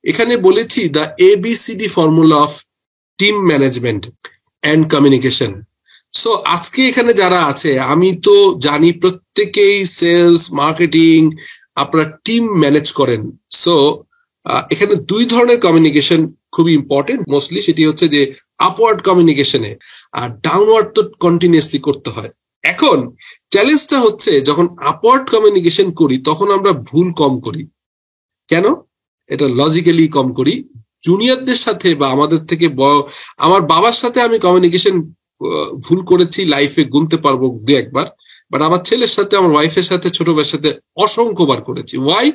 এখানে বলেছি the ABCD formula of team management and communication. So আজকে এখানে যারা আছে, আমি তো জানি প্রত্যেকেই সেলস, মার্কেটিং, আপনারা টিম ম্যানেজ করেন। সো এখানে দুই ধরনের কমিউনিকেশন খুবই ইম্পর্টেন্ট মোস্টলি, সেটি হচ্ছে যে আপওয়ার্ড কমিউনিকেশনে, আর ডাউনওয়ার্ড তো কন্টিনিউয়াসলি করতে হয়। এখন চ্যালেঞ্জটা হচ্ছে যখন আপওয়ার্ড কমিউনিকেশন করি তখন আমরা ভুল কম করি। কেন? এটা লজিক্যালি কম করি। জুনিয়রদের সাথে বা আমাদের থেকে আমার বাবার সাথে আমি কমিউনিকেশন ভুল করেছি লাইফে গুনতে পারবো দু একবার, বাট আমার ছেলের সাথে, আমার ওয়াইফের সাথে, ছোট ভাইয়ের সাথে অসংখ্যবার করেছি। ওয়াই?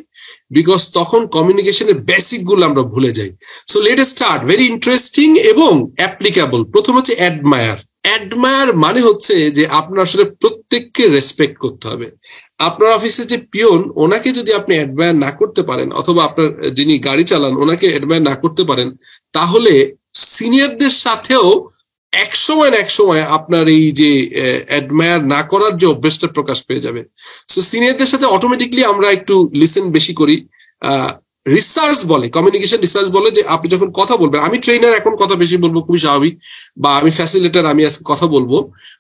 বিকজ তখন কমিউনিকেশনের বেসিক গুলো আমরা ভুলে যাই। So let us start, very interesting এবং অ্যাপ্লিকেবল। প্রথম হচ্ছে অ্যাডমায়ার। অ্যাডমায়ার মানে হচ্ছে যে আপনার আসলে প্রত্যেককে রেসপেক্ট করতে হবে। আপনার অফিসে যে পিয়ন, ওনাকে যদি আপনি অ্যাডমায়ার না করতে পারেন, অথবা আপনার যিনি গাড়ি চালান ওনাকে অ্যাডমায়ার না করতে পারেন, তাহলে সিনিয়রদের সাথেও এক সময় আপনার এই যে অ্যাডমায়ার না করার যে অভ্যেসটা প্রকাশ পেয়ে যাবে। সো সিনিয়রদের সাথে অটোমেটিকলি আমরা একটু লিসেন বেশি করি। রিসার্চ বলে, কমিউনিকেশন রিসার্চ বলে যে আপনি যখন কথা বলবেন, আমি ট্রেনার এখন কথা বেশি বলবো, খুবই স্বাভাবিক, বা আমি ফ্যাসিলিটেটর, আমি আজকে কথা বলবো,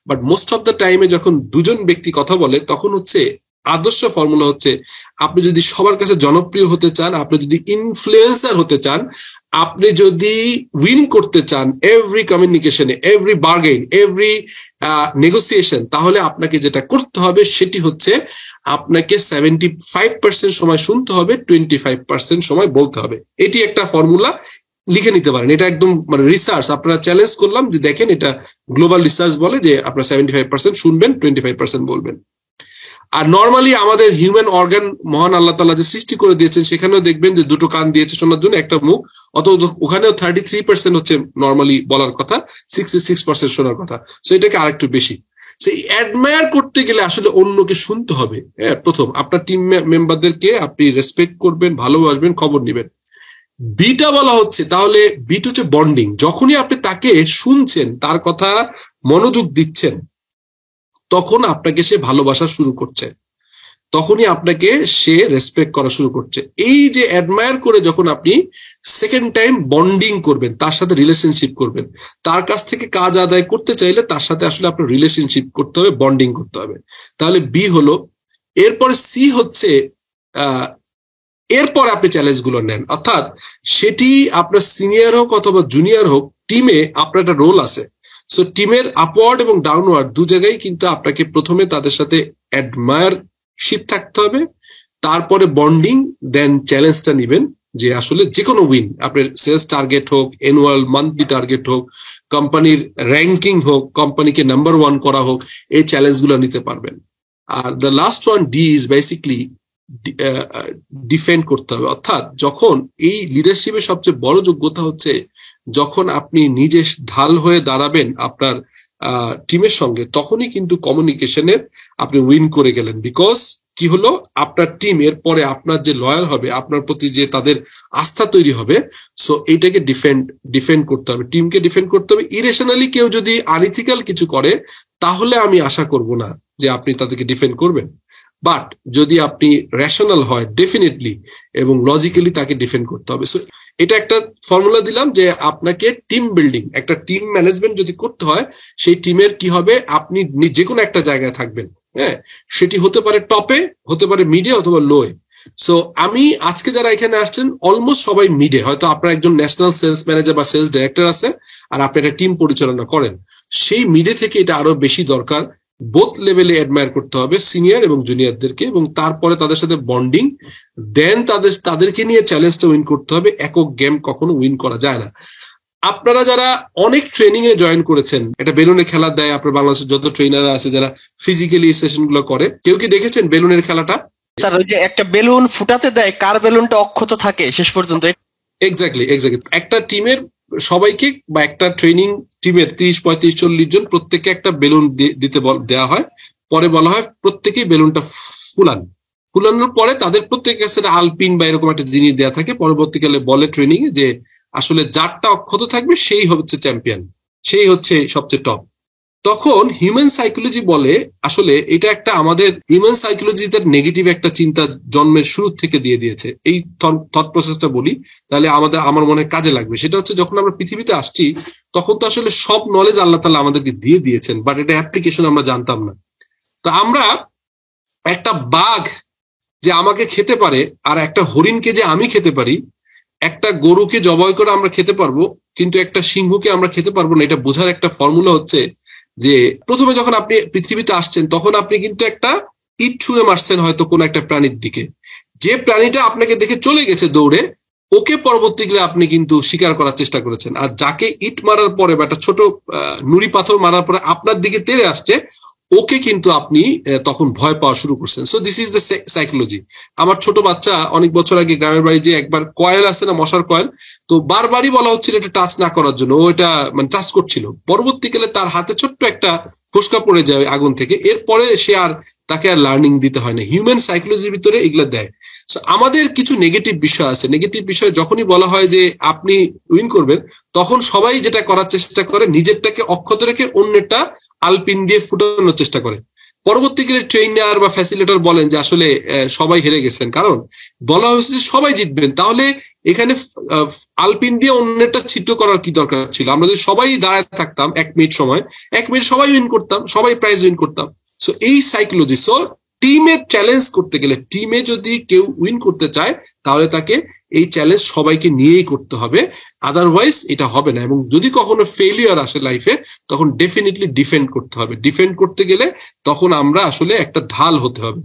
বাট মোস্ট অফ দ্য টাইমে যখন দুজন ব্যক্তি কথা বলে তখন হচ্ছে আদর্শ ফর্মুলা হচ্ছে, আপনি যদি সবার কাছে জনপ্রিয় হতে চান, আপনি যদি ইনফ্লুয়েন্সার হতে চান, আপনি যদি উইন করতে চান এভরি কমিউনিকেশনে, এভরি বার্গেন, এভরি নেগোসিয়েশন, তাহলে আপনাকে যেটা করতে হবে সেটি হচ্ছে আপনাকে 75% সময় শুনতে হবে, 25% সময় বলতে হবে। এটি একটা ফর্মুলা, লিখে নিতে পারেন। এটা একদম মানে রিসার্চ, আপনারা চ্যালেঞ্জ করলাম যে দেখেন, এটা গ্লোবাল রিসার্চ বলে যে আপনারা 75% শুনবেন, 25% বলবেন। আর নর্মালি আমাদের হিউম্যান অর্গান মহান আল্লাহ তাআলা যে সৃষ্টি করে দিয়েছেন, সেখানেও দেখবেন যে দুটো কান দিয়েছে শোনার জন্য, একটা মুখ, অত ওখানেও 33% হচ্ছে নর্মালি বলার কথা, 66% শোনার কথা। সো এটাকে আরেকটু বেশি। সেই অ্যাডমায়ার করতে গেলে আসলে অন্যকে শুনতে হবে। প্রথম আপনার টিম মেম্বারদেরকে আপনি রেসপেক্ট করবেন, ভালোবাসবেন, খবর নেবেন। বিটা বলা হচ্ছে, তাহলে বিট হচ্ছে বন্ডিং। যখনই আপনি তাকে শুনছেন, তার কথা মনোযোগ দিচ্ছেন, তখন আপনাকে সে ভালোবাসা শুরু করছে, তখনই আপনাকে সে রেসপেক্ট করা শুরু করছে। এই যে অ্যাডমায়ার করে যখন আপনি সেকেন্ড টাইম বন্ডিং করবেন, তার সাথে রিলেশনশিপ করবেন, তার কাছ থেকে কাজ আদায় করতে চাইলে তার সাথে আসলে আপনার রিলেশনশিপ করতে হবে, বন্ডিং করতে হবে। তাহলে বি হলো। এরপরে সি হচ্ছে এরপর আপনি চ্যালেঞ্জ গুলো নেন, অর্থাৎ সেটি আপনার সিনিয়র হোক অথবা জুনিয়র হোক, টিমে আপনার একটা রোল আছে। সো টিমের আপওয়ার্ড এবং ডাউনওয়ার্ড দু জায়গায় কিন্তু আপনাকে প্রথমে তাদের সাথে অ্যাডমায়ারশিপ থাকতে হবে, তারপরে বন্ডিং, দেন চ্যালেঞ্জটা নিবেন যে আসলে যে কোনো উইন, আপনার সেলস টার্গেট হোক, অ্যানুয়াল মান্থলি টার্গেট হোক, কোম্পানির র্যাঙ্কিং হোক, কোম্পানিকে নাম্বার 1 করা হোক, এই চ্যালেঞ্জ গুলো নিতে পারবেন। Are the last one, D, is basically defend করতে হবে। অর্থাৎ যখন এই লিডারশিপের সবচেয়ে বড় যোগ্যতা হচ্ছে যখন আপনি নিজে ঢাল হয়ে দাঁড়াবেন আপনার টিমের সঙ্গে, তখনই কিন্তু কমিউনিকেশনের আপনি উইন করে গেলেন। বিকজ কি হলো, আপনার টিম এর পরে আপনার যে লয়াল হবে, আপনার প্রতি যে তাদের আস্থা তৈরি হবে, সো এইটাকে ডিফেন্ড করতে হবে, টিমকে ডিফেন্ড করতে হবে। ইরেশনালি কেউ যদি আনইথিক্যাল কিছু করে, তাহলে আমি আশা করব না যে আপনি তাদেরকে ডিফেন্ড করবেন। বাট যদি আপনি রেশনাল হয়, ডেফিনেটলি এবং লজিক্যালি তাকে ডিফেন্ড করতে হবে। সো এটা একটা ফর্মুলা দিলাম যে আপনাকে টিম বিল্ডিং, একটা টিম ম্যানেজমেন্ট যদি করতে হয়, সেই টিমের কি হবে, আপনি যে কোনো একটা জায়গায় থাকবেন, সেটি হতে পারে টপে, হতে পারে মিডে অথবা লোয়ে। সো আমি আজকে যারা এখানে আসছেন অলমোস্ট সবাই মিডে, হয়তো আপনার একজন ন্যাশনাল সেলস ম্যানেজার বা সেলস ডাইরেক্টর আছে, আর আপনি একটা টিম পরিচালনা করেন। সেই মিডে থেকে এটা আরো বেশি দরকার, বোথ লেভেলে অ্যাডমায়ার করতে হবে সিনিয়র এবং জুনিয়রদেরকে, এবং তারপরে তাদের সাথে বন্ডিং, দেন তাদেরকে নিয়ে চ্যালেঞ্জটা উইন করতে হবে। একক গেম কখনো উইন করা যায় না। আপনারা যারা অনেক ট্রেনিং এ জয়েন করেছেন, এটা বেলুনে খেলা দেয়, আপনার বাংলাদেশের যত ট্রেনার আছে যারা ফিজিক্যালি সেশন গুলো করে, কেউ কি দেখেছেন বেলুনের খেলাটা? স্যার, ওই যে একটা বেলুন ফুটাতে দেয়, কার বেলুনটা অক্ষত থাকে শেষ পর্যন্ত। এক্স্যাক্টলি। একটা টিমের সবাইকে বা একটা ট্রেনিং টিমের 30-35-40 জন প্রত্যেককে একটা বেলুন দিতে দেওয়া হয়, পরে বলা হয় প্রত্যেকেই বেলুনটা ফুলানোর পরে তাদের প্রত্যেকের কাছে আলপিন বা এরকম একটা জিনিস দেওয়া থাকে। পরবর্তীকালে বলে ট্রেনিং এ যে আসলে যারটা অক্ষত থাকবে সেই হচ্ছে চ্যাম্পিয়ন, সেই হচ্ছে সবচেয়ে টপ। তখন হিউম্যান সাইকোলজি বলে আসলে এটা একটা আমাদের হিউম্যান সাইকোলজি তার নেগেটিভ একটা চিন্তা জন্মের শুরু থেকে দিয়ে দিয়েছে। এই থট প্রসেসটা বলি তাহলে আমার মনে হয় কাজে লাগবে। সেটা হচ্ছে যখন আমরা পৃথিবীতে আসছি তখন তো আসলে সব নলেজ আল্লাহ তাআলা আমাদেরকে দিয়ে দিয়েছেন, বাট এটা অ্যাপ্লিকেশন আমরা জানতাম না। তো আমরা একটা বাঘ যে আমাকে খেতে পারে আর একটা হরিণকে যে আমি খেতে পারি, একটা গরুকে জবাই করে আমরা খেতে পারবো কিন্তু একটা সিংহকে আমরা খেতে পারবো না, এটা বোঝার একটা ফর্মুলা হচ্ছে যে প্রথমে যখন আপনি পৃথিবীতে আসছেন তখন আপনি কিন্তু একটা ইট ছুঁড়ে মারছেন হয়তো কোন একটা প্রাণীর দিকে, যে প্রাণীটা আপনাকে দেখে চলে গেছে দৌড়ে, ওকে পরবর্তীকালে আপনি কিন্তু শিকার করার চেষ্টা করেছেন। আর যাকে ইট মারার পরে বা একটা ছোট নুড়ি পাথর মারার পরে আপনার দিকে তেড়ে আসছে, ওকে কিন্তু আপনি তখন ভয় পাওয়া শুরু করছেন। So this is the psychology. আমার ছোট বাচ্চা অনেক বছর আগে গ্রামের বাড়ি যে একবার কয়েল আছে না, মশার কয়েল, তো বারবারই বলা হচ্ছিল এটা টাচ না করার জন্য, ও এটা মানে টাচ করছিল। পরবর্তীকালে তার হাতে ছোট্ট একটা ফোসকা পড়ে যায় আগুন থেকে, এরপরে সে আর তাকে আর লার্নিং দিতে হয় না। হিউম্যান সাইকোলজির ভিতরে এগুলো দেয়। আমাদের কিছু নেগেটিভ বিষয় আছে, নেগেটিভ বিষয় যখনই বলা হয় যে আপনি উইন করবেন, তখন সবাই যেটা করার চেষ্টা করে নিজেরটাকে অক্ষত রেখে অন্যটা আলপিন দিয়ে ফুটানোর চেষ্টা করে। পরবর্তীকালে ট্রেইনার বা ফ্যাসিলিটেটর বলেন যে আসলে সবাই হেরে গেছেন, কারণ বলা হয়েছে যে সবাই জিতবেন। তাহলে এখানে আলপিন দিয়ে অন্যটা ছিদ্র করার কি দরকার ছিল? আমরা যদি সবাই দাঁড়ায় থাকতাম 1 মিনিট সময়, 1 মিনিট সবাই উইন করতাম, সবাই প্রাইজ উইন করতাম। সো এই সাইকোলজি। সো টিমে চ্যালেঞ্জ করতে গেলে, টিমে যদি কেউ উইন করতে চায় তাহলে তাকে এই চ্যালেঞ্জ সবাইকে নিয়েই করতে হবে, আদারওয়াইজ এটা হবে না। এবং যদি কখনো ফেলিয়ার আসে লাইফে তখন ডেফিনেটলি ডিফেন্ড করতে হবে। ডিফেন্ড করতে গেলে তখন আমরা আসলে একটা ঢাল হতে হবে।